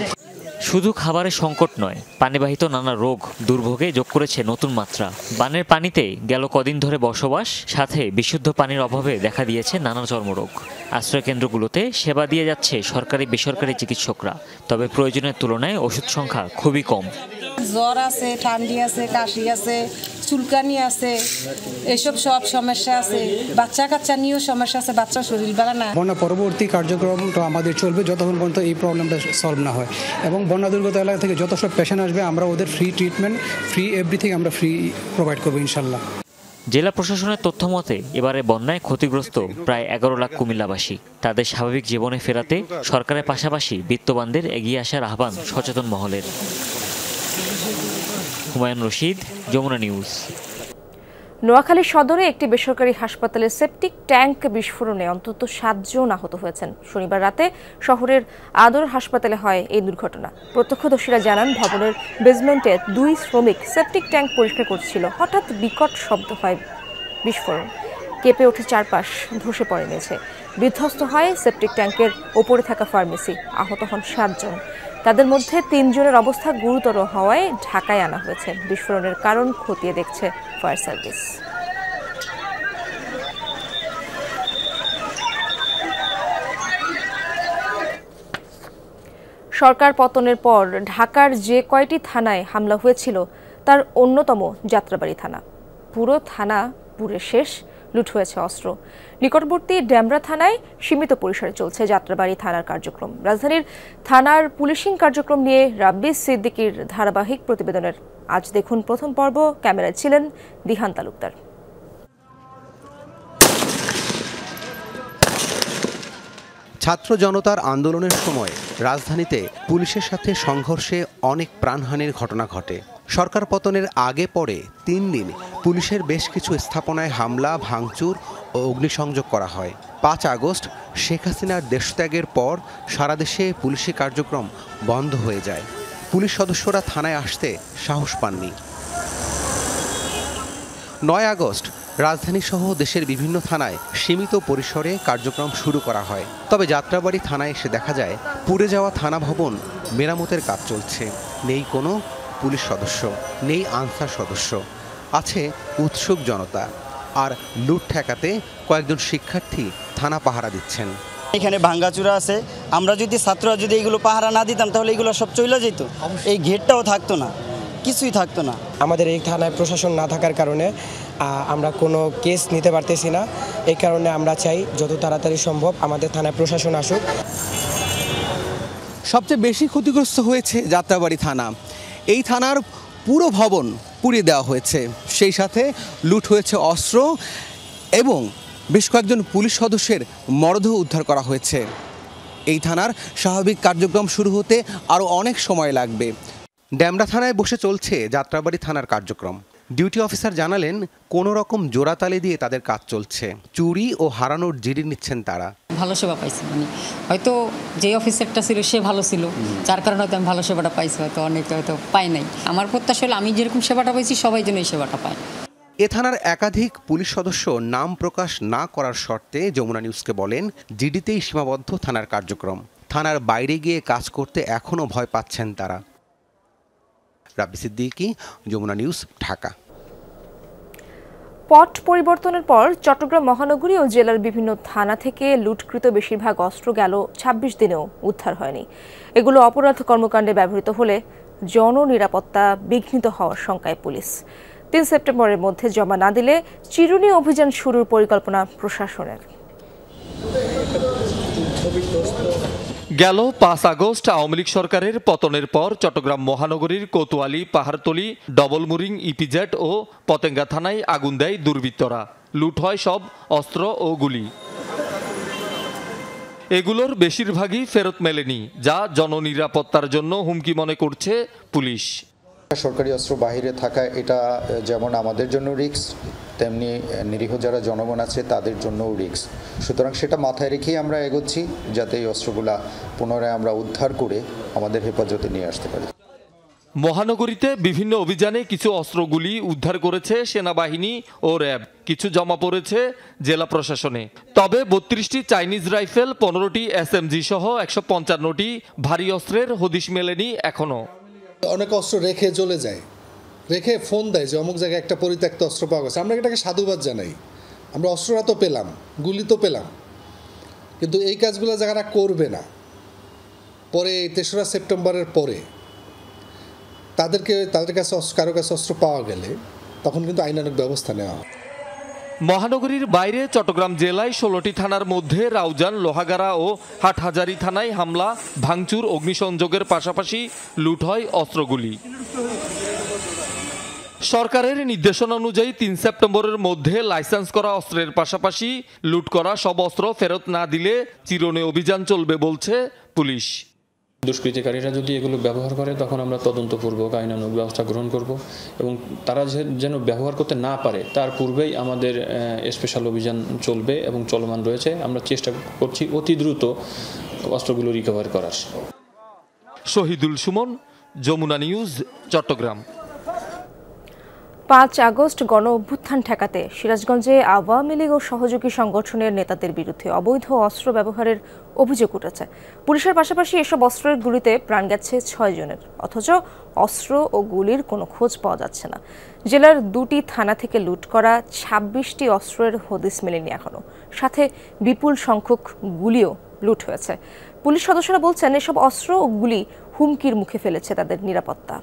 শুধু খাবারের সংকট নয়, পানিবাহিত নানা রোগ দুর্ভোগে যোগ করেছে নতুন মাত্রা। বানের পানিতে গেল কদিন ধরে বসবাস, সাথে বিশুদ্ধ পানির অভাবে দেখা দিয়েছে নানা চর্মরোগ। আশ্রয়কেন্দ্রগুলোতে সেবা দিয়ে যাচ্ছে সরকারি বেসরকারি চিকিৎসকরা, তবে প্রয়োজনের তুলনায় ওষুধ সংখ্যা খুবই কম। জ্বর আছে, ঠান্ডি আছে, কাশি আছে, চুলকানি আছে, এসব সব সমস্যা আছে। বাচ্চা কাচ্চা নিয়েও সমস্যা আছে, বাচ্চার শরীর ভালো না। বন্যা পরবর্তী কার্যক্রমটা আমাদের চলবে যতক্ষণ পর্যন্ত এই প্রবলেমটা সলভ না হয়, এবং বন্যা দুর্গত এলাকা থেকে যত সব পেশেন্ট আসবে আমরা ওদের ফ্রি ট্রিটমেন্ট, ফ্রি এভরিথিং আমরা ফ্রি প্রোভাইড করবো ইনশাল্লাহ। জেলা প্রশাসনের তথ্য মতে এবারে বন্যায় ক্ষতিগ্রস্ত প্রায় 11 লাখ কুমিল্লাবাসী। তাদের স্বাভাবিক জীবনে ফেরাতে সরকারের পাশাপাশি বিত্তবানদের এগিয়ে আসার আহ্বান সচেতন মহলের। হুমায়ুন রশিদ, যমুনা নিউজ। নোয়াখালী সদরে একটি বেসরকারি হাসপাতালে সেপটিক ট্যাঙ্ক বিস্ফোরণে অন্তত 7 জন আহত হয়েছেন। শনিবার রাতে শহরের আদর হাসপাতালে হয় এই দুর্ঘটনা। প্রত্যক্ষদর্শীরা জানান, ভবনের বেসমেন্টে 2 শ্রমিক সেপটিক ট্যাঙ্ক পরিষ্কার করছিল। হঠাৎ বিকট শব্দ হয়, বিস্ফোরণ, কেঁপে ওঠে চারপাশ, ধসে পড়ে নিচে। বিধ্বস্ত হয় সেপটিক ট্যাঙ্কের ওপরে থাকা ফার্মেসি। আহত হন 7 জন। তাদের মধ্যে 3 জনের অবস্থা গুরুতর হওয়ায় ঢাকায় আনা হয়েছে। বিস্ফোরণের কারণ খতিয়ে দেখছে ফায়ার সার্ভিস। সরকার পতনের পর ঢাকার যে কয়টি থানায় হামলা হয়েছিল তার অন্যতম যাত্রাবাড়ি থানা। পুরো থানা পুড়ে শেষ, লুট হয়েছে অস্ত্র। নিকটবর্তী ডেমরা থানায় সীমিত পরিসরে চলছে যাত্রাবাড়ি থানার কার্যক্রম। রাজধানীর থানার পুলিশিং কার্যক্রম নিয়ে রাব্বিস সিদ্দিকীর ধারাবাহিক প্রতিবেদনের আজ দেখুন প্রথম পর্ব। ক্যামেরায় ছিলেন দিহান তালুকদার। ছাত্র জনতার আন্দোলনের সময় রাজধানীতে পুলিশের সাথে সংঘর্ষে অনেক প্রাণহানির ঘটনা ঘটে। সরকার পতনের আগে পরে 3 দিন পুলিশের বেশ কিছু স্থাপনায় হামলা, ভাঙচুর ও অগ্নিসংযোগ করা হয়। 5 আগস্ট শেখ হাসিনার দেশত্যাগের পর সারা দেশে পুলিশি কার্যক্রম বন্ধ হয়ে যায়। পুলিশ সদস্যরা থানায় আসতে সাহস পাননি। 9 আগস্ট রাজধানীসহ দেশের বিভিন্ন থানায় সীমিত পরিসরে কার্যক্রম শুরু করা হয়। তবে যাত্রাবাড়ি থানায় এসে দেখা যায় পুড়ে যাওয়া থানা ভবন মেরামতের কাজ চলছে। নেই কোনো পুলিশ সদস্য, নেই আনসার সদস্য, আছে উৎসুক জনতা। আর লুট ঠেকাতে কয়েকজন শিক্ষার্থী থানা পাহারা দিচ্ছেন। এখানে ভাঙ্গাচুরা আছে, আমরা যদি ছাত্ররা যদি এগুলো পাহারা না দিতাম তাহলে এগুলো সব চলে যেত, এই গেটটাও থাকতো না, কিছুই থাকতো না। আমাদের এই থানায় প্রশাসন না থাকার কারণে আমরা কোনো কেস নিতে পারতেছি না। এই কারণে আমরা চাই যত তাড়াতাড়ি সম্ভব আমাদের থানায় প্রশাসন আসুক। সবচেয়ে বেশি ক্ষতিগ্রস্ত হয়েছে যাত্রাবাড়ি থানা। এই থানার পুরো ভবন পুড়িয়ে দেওয়া হয়েছে, সেই সাথে লুট হয়েছে অস্ত্র এবং বেশ কয়েকজন পুলিশ সদস্যের মরদেহ উদ্ধার করা হয়েছে। এই থানার স্বাভাবিক কার্যক্রম শুরু হতে আরও অনেক সময় লাগবে। ডেমরা থানায় বসে চলছে যাত্রাবাড়ি থানার কার্যক্রম। ডিউটি অফিসার জানালেন, কোনো রকম জোড়াতালি দিয়ে তাদের কাজ চলছে। চুরি ও হারানোর জিডি নিচ্ছেন তারা। ভালো সেবা পাইছি, মানে হয়তো যে অফিসারটা ছিল সে ভালো ছিল, যার কারণে হয়তো আমি ভালো সেবাটা পাইছি, হয়তো অনেকে হয়তো পাই নাই। আমার প্রত্যাশা হলো আমি যেরকম সেবাটা পাইছি সবাই যেন এই সেবাটা পায়। এ থানার একাধিক পুলিশ সদস্য নাম প্রকাশ না করার শর্তে যমুনা নিউজকে বলেন, জিডিতেই সীমাবদ্ধ থানার কার্যক্রম। থানার বাইরে গিয়ে কাজ করতে এখনও ভয় পাচ্ছেন তারা। রাব্বি সিদ্দিকী, যমুনা নিউজ, ঢাকা। পট পরিবর্তনের পর চট্টগ্রাম মহানগরী ও জেলার বিভিন্ন থানা থেকে লুটকৃত বেশিরভাগ অস্ত্র গেল 26 দিনেও উদ্ধার হয়নি। এগুলো অপরাধ কর্মকাণ্ডে ব্যবহৃত হলে জননিরাপত্তা বিঘ্নিত হওয়ার শঙ্কায় পুলিশ। 3 সেপ্টেম্বরের মধ্যে জমা না দিলে চিরুনি অভিযান শুরুর পরিকল্পনা প্রশাসনের। গেল 5 আগস্ট আওয়ামী লীগ সরকারের পতনের পর চট্টগ্রাম মহানগরীর কোতোয়ালি, পাহাড়তলি, ডবলমুরিং, ইপিজেড ও পতেঙ্গা থানায় আগুন দেয় দুর্বৃত্তরা। লুট হয় সব অস্ত্র ও গুলি। এগুলোর বেশিরভাগই ফেরত মেলেনি, যা জননিরাপত্তার জন্য হুমকি মনে করছে পুলিশ। সরকারি অস্ত্র বাহিরে থাকা এটা যেমন আমাদের জন্য রিস্ক, তেমনি নিরীহ যারা জনগণ আছে তাদের জন্যও রিস্ক। সুতরাং সেটা মাথায় রেখেই আমরা এগোচ্ছি, যাতে এই অস্ত্রগুলা পুনরায় আমরা উদ্ধার করে আমাদের হেফাজতে নিয়ে আসতে পারি। মহানগরীতে বিভিন্ন অভিযানে কিছু অস্ত্রগুলি উদ্ধার করেছে সেনাবাহিনী ও র্যাব, কিছু জমা পড়েছে জেলা প্রশাসনে। তবে 32টি চাইনিজ রাইফেল, 15টি SMG সহ 155টি ভারী অস্ত্রের হদিশ মেলেনি এখনো। অনেক অস্ত্র রেখে চলে যায়, রেখে ফোন দেয় যে অমুক জায়গায় একটা পরিত্যক্ত অস্ত্র পাওয়া গেছে। আমরা এটাকে সাধুবাদ জানাই, আমরা অস্ত্রটা তো পেলাম, গুলি তো পেলাম, কিন্তু এই কাজগুলো যারা করবে না পরে 3রা সেপ্টেম্বরের পরে তাদের কাছে কারো কাছে অস্ত্র পাওয়া গেলে তখন কিন্তু আইনানুগ ব্যবস্থা নেওয়া হয়। মহানগরীর বাইরে চট্টগ্রাম জেলায় 16টি থানার মধ্যে রাউজান, লোহাগাড়া ও হাটহাজারী থানায় হামলা, ভাঙচুর, অগ্নিসংযোগের পাশাপাশি লুট হয় অস্ত্রগুলি। সরকারের নির্দেশনা অনুযায়ী ৩ সেপ্টেম্বরের মধ্যে লাইসেন্স করা অস্ত্রের পাশাপাশি লুট করা সব অস্ত্র ফেরত না দিলে চিরুনি অভিযান চলবে বলছে পুলিশ। দুষ্কৃতিকারীরা যদি এগুলো ব্যবহার করে তখন আমরা তদন্তপূর্বক আইনানুগ ব্যবস্থা গ্রহণ করব এবং তারা যেন ব্যবহার করতে না পারে তার পূর্বেই আমাদের স্পেশাল অভিযান চলবে এবং চলমান রয়েছে। আমরা চেষ্টা করছি অতি দ্রুত অস্ত্রগুলো রিকভার করার। শহীদুল সুমন, যমুনা নিউজ, চট্টগ্রাম। ৫ আগস্ট গণ অভ্যুত্থান ঠেকাতে সিরাজগঞ্জে আওয়ামী লীগ ও সহযোগী সংগঠনের নেতাদের বিরুদ্ধে অবৈধ অস্ত্র ব্যবহারের অভিযোগ উঠেছে। পুলিশের পাশাপাশি এসব অস্ত্রের গুলিতে প্রাণ গেছে ৬ জনের, অথচ অস্ত্র ও গুলির কোনো খোঁজ পাওয়া যাচ্ছে না। জেলার ২টি থানা থেকে লুট করা ২৬টি অস্ত্রের হদিস মেলেনি এখনো, সাথে বিপুল সংখ্যক গুলিও লুট হয়েছে। পুলিশ সদস্যরা বলছেন এসব অস্ত্র ও গুলি হুমকির মুখে ফেলেছে তাদের নিরাপত্তা।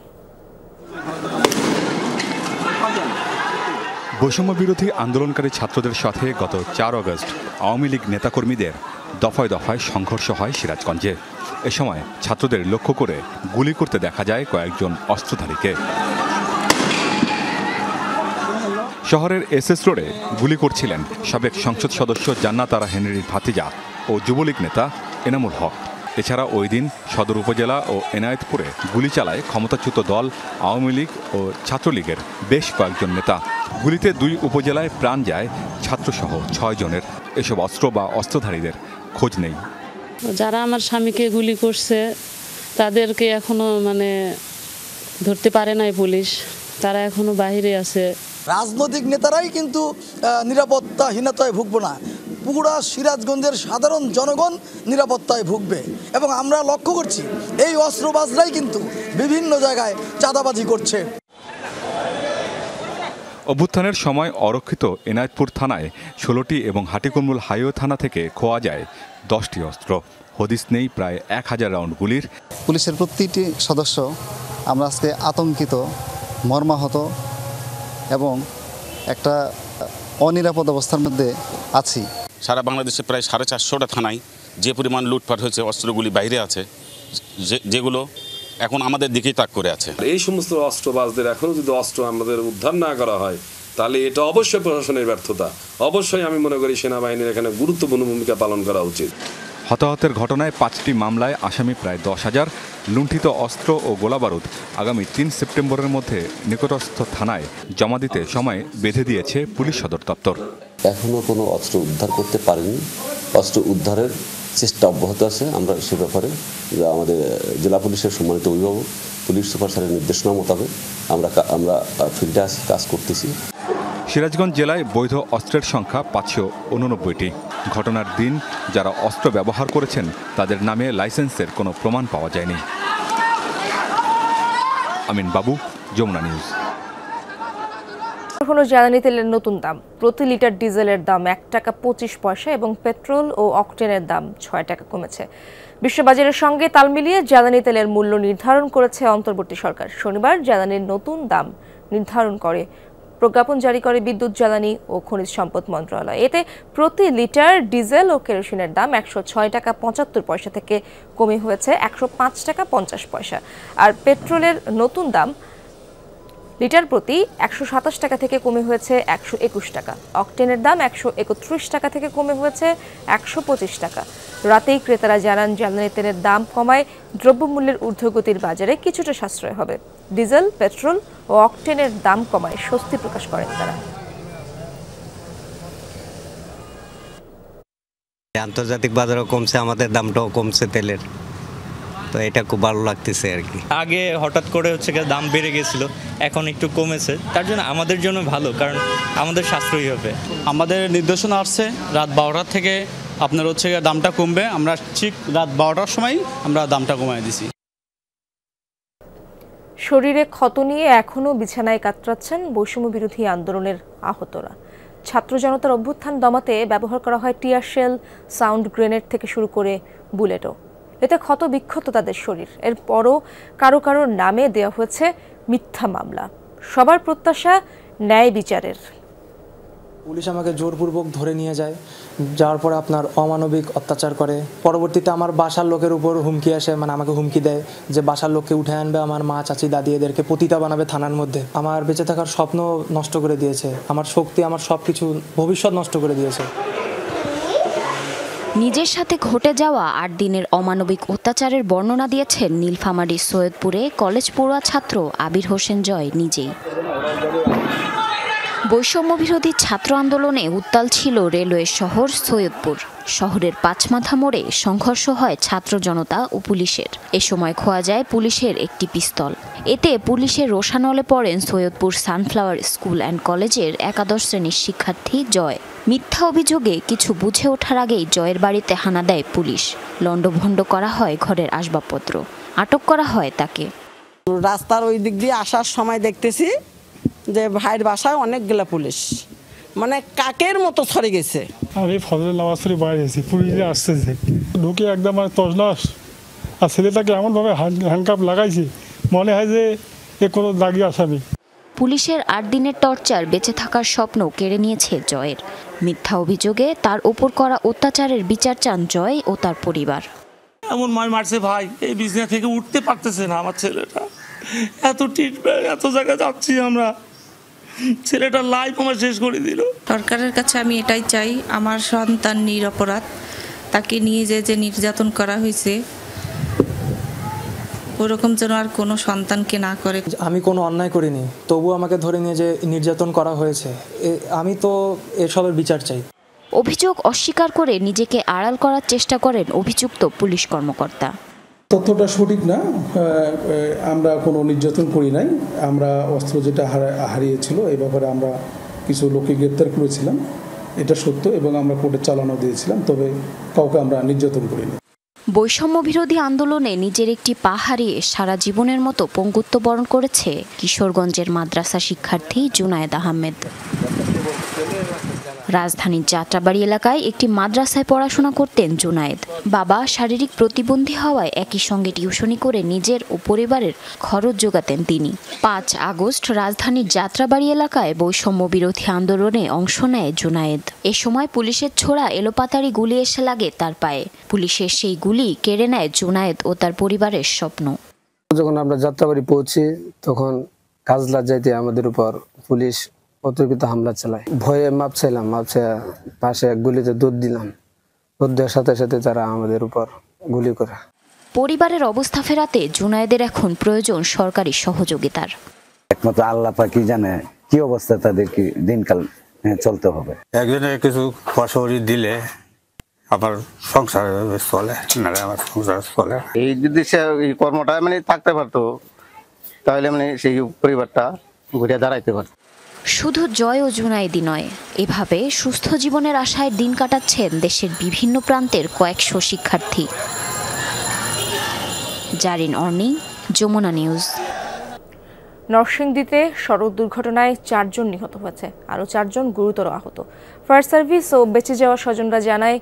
বৈষম্য বিরোধী আন্দোলনকারী ছাত্রদের সাথে গত ৪ আগস্ট আওয়ামী লীগ নেতাকর্মীদের দফায় দফায় সংঘর্ষ হয় সিরাজগঞ্জে। এ সময় ছাত্রদের লক্ষ্য করে গুলি করতে দেখা যায় কয়েকজন অস্ত্রধারীকে। শহরের এসএস রোডে গুলি করছিলেন সাবেক সংসদ সদস্য জান্নাত আরা হেনরির ভাতিজা ও যুবলীগ নেতা এনামুল হক। এছাড়া ওই দিন সদর উপজেলা ও এনায়েতপুরে গুলি চালায় ক্ষমতাচ্যুত দল আওয়ামী লীগ ও ছাত্রলীগের বেশ কয়েকজন নেতা। গুলিতে 2 উপজেলায় প্রাণ যায় ছাত্রসহ 6 জনের। এসব অস্ত্র বা অস্ত্রধারীদের খোঁজ নেই। যারা আমার স্বামীকে গুলি করছে তাদেরকে এখনো ধরতে পারে নাই পুলিশ, তারা এখনো বাহিরে আছে। রাজনৈতিক নেতারাই কিন্তু নিরাপত্তাহীনতায় ভুগব না, পুরা সিরাজগঞ্জের সাধারণ জনগণ নিরাপত্তায় ভুগবে। এবং আমরা লক্ষ্য করছি এই অস্ত্রবাজরাই কিন্তু বিভিন্ন জায়গায় চাঁদাবাজি করছে। অভ্যুত্থানের সময় অরক্ষিত এনায়েতপুর থানায় 16টি এবং হাটিকুমরুল হাইওয়ে থানা থেকে খোয়া যায় 10টি অস্ত্র। হদিস নেই প্রায় 1000 রাউন্ড গুলির। পুলিশের প্রতিটি সদস্য আমরা আজকে আতঙ্কিত, মর্মাহত এবং একটা অনিরাপদ অবস্থার মধ্যে আছি। সারা বাংলাদেশে প্রায় 450টা থানায় যে পরিমাণ লুটপাট হয়েছে, অস্ত্রগুলি বাইরে আছে, যেগুলো এখন আমাদের দিকেই তাক করে আছে। এই সমস্ত অস্ত্রবাজদের এখনো যদি অস্ত্র আমাদের উদ্ধার না করা হয় তাহলে এটা অবশ্যই প্রশাসনের ব্যর্থতা। অবশ্যই আমি মনে করি সেনাবাহিনীর এখানে গুরুত্বপূর্ণ ভূমিকা পালন করা উচিত। হতাহতের ঘটনায় 5টি মামলায় আসামি প্রায় 10,000। লুণ্ঠিত অস্ত্র ও গোলাবারুদ আগামী 3 সেপ্টেম্বরের মধ্যে নিকটস্থ থানায় জমা দিতে সময় বেঁধে দিয়েছে পুলিশ সদর দপ্তর। এখনও কোনো অস্ত্র উদ্ধার করতে পারেনি, অস্ত্র উদ্ধারের চেষ্টা অব্যাহত আছে। আমরা সে ব্যাপারে আমাদের জেলা পুলিশের সম্মানিত অভিভাবক পুলিশ সুপার স্যারের নির্দেশনা মোতাবেক আমরা ফিল্ডে কাজ করতেছি। সিরাজগঞ্জ জেলায় বৈধ অস্ত্রের সংখ্যা 589টি। ঘটনার দিন যারা অস্ত্র ব্যবহার করেছেন তাদের নামে লাইসেন্সের কোনো প্রমাণ পাওয়া যায়নি। আমিন বাবু, যমুনা নিউজ। হলো জ্বালানি তেলের নতুন দাম। প্রতি লিটার ডিজেলের দাম 1 টাকা 25 পয়সা এবং পেট্রোল ও অকটেনের দাম 6 টাকা কমেছে। বিশ্ববাজারের সঙ্গে তাল মিলিয়ে জ্বালানি তেলের মূল্য নির্ধারণ করেছে অন্তর্বর্তী সরকার। শনিবার জ্বালানির নতুন দাম নির্ধারণ করে প্রজ্ঞাপন জারি করে বিদ্যুৎ, জ্বালানি ও খনিজ সম্পদ মন্ত্রণালয়। এতে প্রতি লিটার ডিজেল ও কেরোসিনের দাম 106 টাকা 75 পয়সা থেকে কমে হয়েছে 105 টাকা 50 পয়সা। আর পেট্রোলের নতুন দাম লিটার প্রতি 127 টাকা থেকে কমে হয়েছে 121 টাকা। অকটেনের দাম 131 টাকা থেকে কমে হয়েছে 125 টাকা। রাতেই ক্রেতারা জানান জ্বালানি তেলের দাম কমায় দ্রব্যমূল্যের ঊর্ধ্বগতির বাজারে কিছুটা সাশ্রয় হবে। ডিজেল, পেট্রোল ও অকটেনের দাম কমায় স্বস্তি প্রকাশ করেন তারা। আন্তর্জাতিক বাজারও কমছে, আমাদের দামটাও কমছে তেলের, তো এটা খুব ভালো লাগতেছে আর কি। আগে হঠাৎ করে দাম বেড়ে গেছিল, এখন একটু কমেছে, তার জন্য আমাদের জন্য ভালো, কারণ আমাদের সাশ্রয়ী হবে। আমাদের নির্দেশনা আসছে রাত 12টার থেকে আপনার দামটা কমবে। আমরা ঠিক রাত 12টার সময় আমরা দামটা কমায় দিছি। শরীরে ক্ষত নিয়ে এখনও বিছানায় কাতরাচ্ছেন বৈষম্য বিরোধী আন্দোলনের আহতরা। ছাত্র জনতার অভ্যুত্থান দমাতে ব্যবহার করা হয় টিয়ার শেল, সাউন্ড গ্রেনেড থেকে শুরু করে বুলেটও। এতে ক্ষত বিক্ষত তাদের শরীর। এরপরও কারো কারোর নামে দেওয়া হয়েছে মিথ্যা মামলা। সবার প্রত্যাশা ন্যায় বিচারের। পুলিশ আমাকে জোরপূর্বক ধরে নিয়ে যায়, যাওয়ার পরে আপনার অমানবিক অত্যাচার করে। পরবর্তীতে আমার বাসার লোকের উপর হুমকি আসে, মানে আমাকে হুমকি দেয় যে বাসার লোককে উঠে আনবে, আমার মা, চাচি, দাদি এদেরকে পতিতা বানাবে থানার মধ্যে। আমার বেঁচে থাকার স্বপ্ন নষ্ট করে দিয়েছে, আমার শক্তি, আমার সব কিছু, ভবিষ্যৎ নষ্ট করে দিয়েছে। নিজের সাথে ঘটে যাওয়া 8 দিনের অমানবিক অত্যাচারের বর্ণনা দিয়েছেন নীলফামারীর সৈয়দপুরে কলেজ পড়ুয়া ছাত্র আবির হোসেন জয় নিজেই। বৈষম্য বিরোধী ছাত্র আন্দোলনে উত্তাল ছিল রেলওয়ে শহর সৈয়দপুর। শহরের পাঁচমাথা মোড়ে সংঘর্ষ হয় ছাত্র জনতা ও পুলিশের। এ সময় খোয়া যায় পুলিশের একটি পিস্তল। এতে পুলিশের রোষানলে পড়েন সৈয়দপুর সানফ্লাওয়ার স্কুল অ্যান্ড কলেজের একাদশ শ্রেণীর শিক্ষার্থী জয়। মিথ্যা অভিযোগে কিছু বুঝে ওঠার আগেই জয়ের বাড়িতে হানা দেয় পুলিশ। লণ্ডভণ্ড করা হয় ঘরের আসবাবপত্র। আটক করা হয় তাকে। রাস্তার ওই দিক দিয়ে আসার সময় দেখতেছি যে ভাইয়ের বাসায় অনেকগুলা পুলিশ, মানে কাকের মতো ছড়ে গেছে। আমি ফজরের নামাজ পড়ে বাইরে এসেছি, পুলিশে আসতেছে, ঢুকে একদম তছনছ। আর ছেলেটাকে এমনভাবে হ্যান্ডকাপ লাগাইছে, মনে হয় যে এ কোনো দাগি আসামি। পুলিশের 8 দিনের টর্চার বেঁচে থাকার স্বপ্ন কেড়ে নিয়েছে জয়ের। মিথ্যা অভিযোগে তার ওপর করা অত্যাচারের বিচার চান জয় ও তার পরিবার। এমন মারছে ভাই, এই বিছানা থেকে উঠতে পারতেছে না আমার ছেলেটা। এত ট্রিটমেন্ট, এত জায়গায় যাচ্ছি আমরা, ছেলেটার লাইফ আমার শেষ করে দিল। সরকারের কাছে আমি এটাই চাই, আমার সন্তান নিরপরাধ, তাকে নিয়ে যে নির্যাতন করা হয়েছে ওরকম যেন আর কোনো সন্তানকে না করে। আমি কোনো অন্যায় করিনি, তবু আমাকে ধরে নিয়ে যে নির্যাতন করা হয়েছে, আমি তো এসবের বিচার চাই। অভিযোগ অস্বীকার করে নিজেকে আড়াল করার চেষ্টা করেন অভিযুক্ত পুলিশ কর্মকর্তা। তথ্যটা সঠিক না, আমরা কোনো নির্যাতন করি নাই। আমরা অস্ত্র যেটা হারিয়েছিল এই ব্যাপারে আমরা কিছু লোককে গ্রেপ্তার করেছিলাম, এটা সত্য, এবং আমরা কোর্টে চালানো দিয়েছিলাম, তবে কাউকে আমরা নির্যাতন করিনি। বৈষম্য বিরোধী আন্দোলনে নিজের একটি পা হারিয়ে সারা জীবনের মতো পঙ্গুত্ব বরণ করেছে কিশোরগঞ্জের মাদ্রাসা শিক্ষার্থী জুনায়েদ আহমেদ। রাজধানীর যাত্রাবাড়ি এলাকায় একটি মাদ্রাসায় পড়াশোনা করতেন জুনায়েদ। বাবা শারীরিক প্রতিবন্ধী হওয়ায় একই সঙ্গে টিউশনি করে নিজের ও পরিবারের খরচ যোগাতেন তিনি। 5 আগস্ট রাজধানীর যাত্রাবাড়ি এলাকায় বৈষম্য বিরোধী আন্দোলনে অংশ নেয় জুনায়েদ। এ সময় পুলিশের ছোড়া এলোপাতাড়ি গুলি এসে লাগে তার পায়ে। পুলিশের সেই গুলি কেড়ে নেয় জুনায়েদ ও তার পরিবারের স্বপ্ন। যখন আমরা যাত্রাবাড়ি পৌঁছি তখন কাজলা যাইতে আমাদের উপর পুলিশ অতর্কিত হামলা চালায়। ভয়ে মাপ চাইলাম, পাশে এক গুলিতে দুধ দিলাম, দুধ দেওয়ার সাথে সাথে তারা আমাদের উপর গুলি করে। পরিবারের অবস্থা ফেরাতে জুনায়েদের এখন প্রয়োজন সরকারি সহযোগিতার। একমাত্র আল্লাহ পাকই জানে কি অবস্থা তাদেরকে দিনকাল চলতে হবে। একজনের কিছু ফসলি দিলে আমার সংসার চলে, নাহলে আমার সংসার চলে। এই যদি সে এই কর্মটা মানে থাকতে পারতো তাহলে মানে সেই পরিবারটা ঘুরে দাঁড়াইতে পারত। শুধু জয় ও জুনায়েদই নয়, এভাবে সুস্থ জীবনের আশায় দিন কাটাচ্ছেন দেশের বিভিন্ন প্রান্তের কয়েকশো শিক্ষার্থী। জারিন অর্নি, যমুনা নিউজ। নরসিংদীতে সড়ক দুর্ঘটনায় 4 জন নিহত হয়েছে, আরও 4 জন গুরুতর আহত। ফায়ার সার্ভিস ও বেঁচে যাওয়া স্বজনরা জানায়,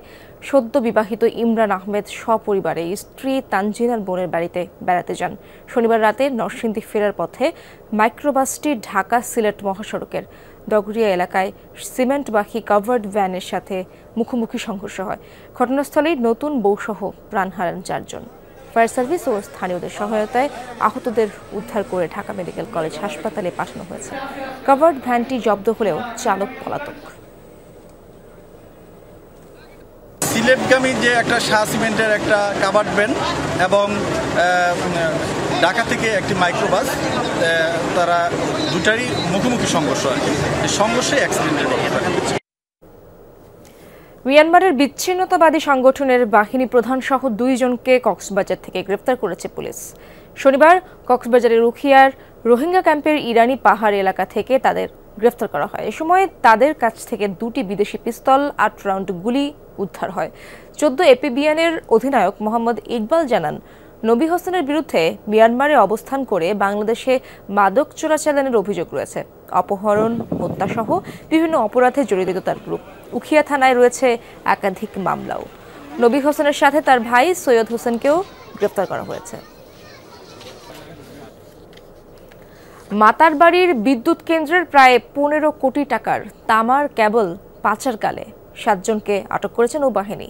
সদ্য বিবাহিত ইমরান আহমেদ সপরিবারে স্ত্রী তানজিনার বোনের বাড়িতে বেড়াতে যান। শনিবার রাতে নরসিংদী ফেরার পথে মাইক্রোবাসটি ঢাকা সিলেট মহাসড়কের ডগরিয়া এলাকায় সিমেন্টবাহী কাভার্ড ভ্যানের সাথে মুখোমুখি সংঘর্ষ হয়। ঘটনাস্থলেই নতুন বউসহ প্রাণ হারান 4 জন। ফায়ার সার্ভিস ও স্থানীয়দের সহায়তায় আহতদের উদ্ধার করে ঢাকা মেডিকেল কলেজ হাসপাতালে পাঠানো হয়েছে। কাভার্ড ভ্যানটি জব্দ হলেও চালক পলাতক। সিলেটগামী যে একটা শাহ সিমেন্টের একটা কাভার্ড ভ্যান এবং ঢাকা থেকে একটি মাইক্রোবাস, তারা দুটারই মুখোমুখি সংঘর্ষ হয়। এই সংঘর্ষে অ্যাক্সিডেন্টের ঘটনা ঘটেছে। মিয়ানমারের বিচ্ছিন্নতাবাদী সংগঠনের বাহিনী প্রধান সহ 2 জনকে কক্সবাজার থেকে গ্রেফতার করেছে পুলিশ। শনিবার কক্সবাজারের উখিয়ার রোহিঙ্গা ক্যাম্পের ইরানি পাহাড় এলাকা থেকে তাদের গ্রেফতার করা হয়। এ সময় তাদের কাছ থেকে 2টি বিদেশি পিস্তল, 8 রাউন্ড গুলি উদ্ধার হয়। 14 এপিবিএনের অধিনায়ক মোহাম্মদ ইকবাল জানান, নবী হোসেনের বিরুদ্ধে মিয়ানমারে অবস্থান করে বাংলাদেশে মাদক চোরাচালানের অভিযোগ রয়েছে। অপহরণ, হত্যাসহ বিভিন্ন অপরাধে জড়িত তার গ্রুপ। উখিয়া থানায় রয়েছে একাধিক মামলাও। নবী হোসেনের সাথে তার ভাই সৈয়দ হোসেনকেও গ্রেফতার করা হয়েছে। মাতারবাড়ির বিদ্যুৎ কেন্দ্রের প্রায় 15 কোটি টাকার তামার কেবল পাচারকালে 7 জনকে আটক করেছে নৌবাহিনী।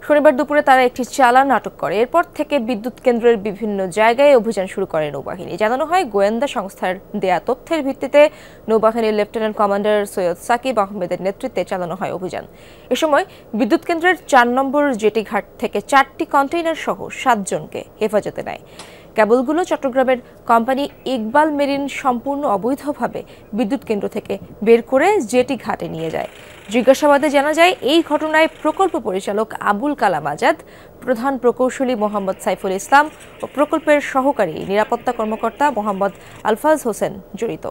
শনিবার দুপুরে তারা একটি চালান আটক করে। এরপর থেকে বিদ্যুৎ কেন্দ্রের বিভিন্ন জায়গায় অভিযান শুরু করে নৌবাহিনী। জানানো হয়, গোয়েন্দা সংস্থার দেয়া তথ্যের ভিত্তিতে নৌবাহিনীর লেফটেন্যান্ট কমান্ডার সৈয়দ সাকিব আহমেদের নেতৃত্বে চালানো হয় অভিযান। এ সময় বিদ্যুৎ কেন্দ্রের 4 নম্বর জেটি ঘাট থেকে 4টি কন্টেইনার সহ 7 জনকে হেফাজতে নেয়। কেবলগুলো চট্টগ্রামের কোম্পানি ইকবাল মেরিন সম্পূর্ণ অবৈধভাবে বিদ্যুৎ কেন্দ্র থেকে বের করে জেটি ঘাটে নিয়ে যায়। জিজ্ঞাসাবাদে জানা যায়, এই ঘটনায় প্রকল্প পরিচালক আবুল কালাম আজাদ, প্রধান প্রকৌশলী মোহাম্মদ সাইফুল ইসলাম ও প্রকল্পের সহকারী নিরাপত্তা কর্মকর্তা মোহাম্মদ আলফাজ হোসেন জড়িত।